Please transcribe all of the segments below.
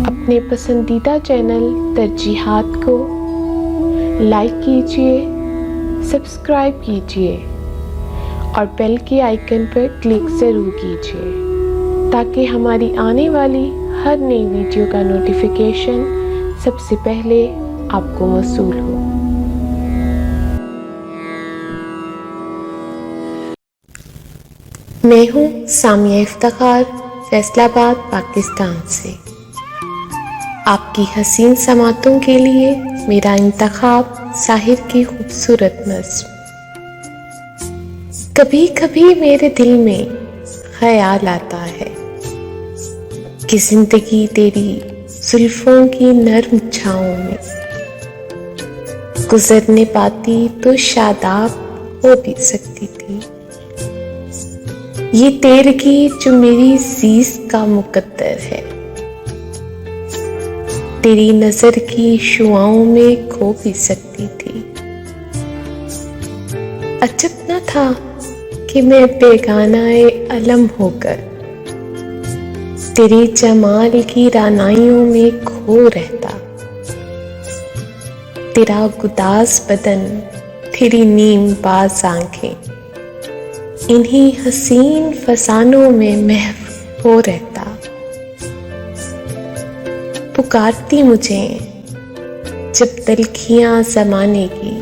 अपने पसंदीदा चैनल तरजीहात को लाइक कीजिए, सब्सक्राइब कीजिए और बेल के आइकन पर क्लिक ज़रूर कीजिए ताकि हमारी आने वाली हर नई वीडियो का नोटिफिकेशन सबसे पहले आपको मौसूल हो। मैं हूँ सामिया इफ्तिखार, फैसलाबाद, पाकिस्तान से। आपकी हसीन समातों के लिए मेरा इंतखाब साहिर की खूबसूरत नज़्म। कभी कभी मेरे दिल में ख्याल आता है कि जिंदगी तेरी जुल्फों की नर्म छाँव में गुजरने पाती तो शादाब हो भी सकती थी। ये तेरगी जो मेरी ज़ीज़ का मुकद्दर है, तेरी नजर की शुआओं में खो भी सकती थी। अजब न था कि मैं बेगानाए अलम होकर तेरी जमाल की रानाइयों में खो रहता। तेरा गुदास बदन, तेरी नीम बाज आंखें, इन्हीं हसीन फसानों में महव हो रहता। पुकारती मुझे जब तलखियां ज़माने की,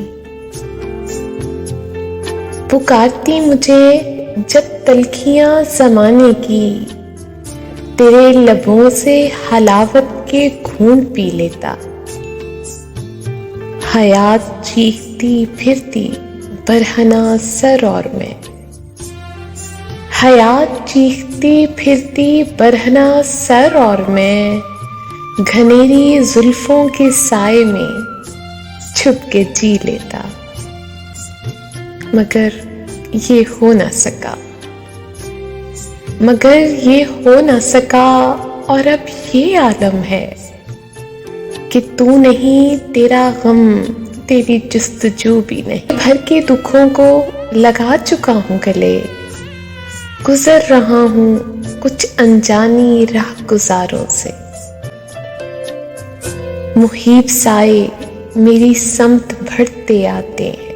पुकारती मुझे जब तलखियां ज़माने की, तेरे लबों से हलावत के घूंट पी लेता। हयात चीखती फिरती बरहना सर और मैं, हयात चीखती फिरती बरहना सर और मैं घनेरी जुल्फों के साए में छुप के जी लेता। मगर ये हो ना सका, मगर ये हो ना सका। और अब ये आलम है कि तू नहीं, तेरा गम, तेरी जुस्तजू भी नहीं। भर के दुखों को लगा चुका हूँ गले, गुजर रहा हूँ कुछ अनजानी राह गुजारों से। मुहीब साए मेरी समत बढ़ते आते हैं,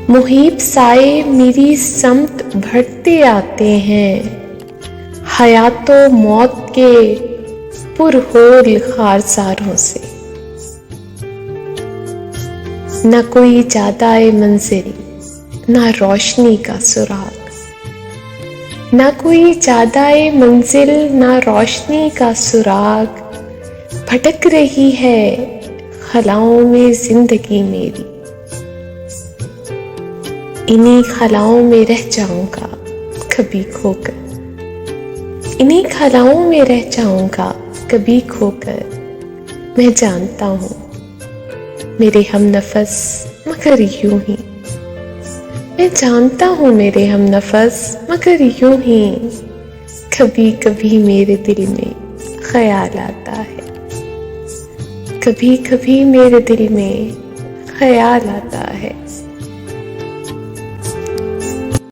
मुहीब साए मेरी समत बढ़ते आते हैं। हयातो मौत के पुरहोल खारसारों से। न कोई जादाए मंजिल, न रोशनी का सुराग, ना कोई जादाए मंजिल, ना रोशनी का सुराग। भटक रही है खलाओं में जिंदगी मेरी, इन्हीं खलाओं में रह जाऊंगा कभी खोकर, इन्हीं खलाओं में रह जाऊंगा कभी खोकर। मैं जानता हूँ मेरे हम नफस मगर यूं ही, मैं जानता हूँ मेरे हम नफस मगर यूं ही। कभी कभी मेरे दिल में ख्याल आता है, कभी कभी मेरे दिल में ख्याल आता है।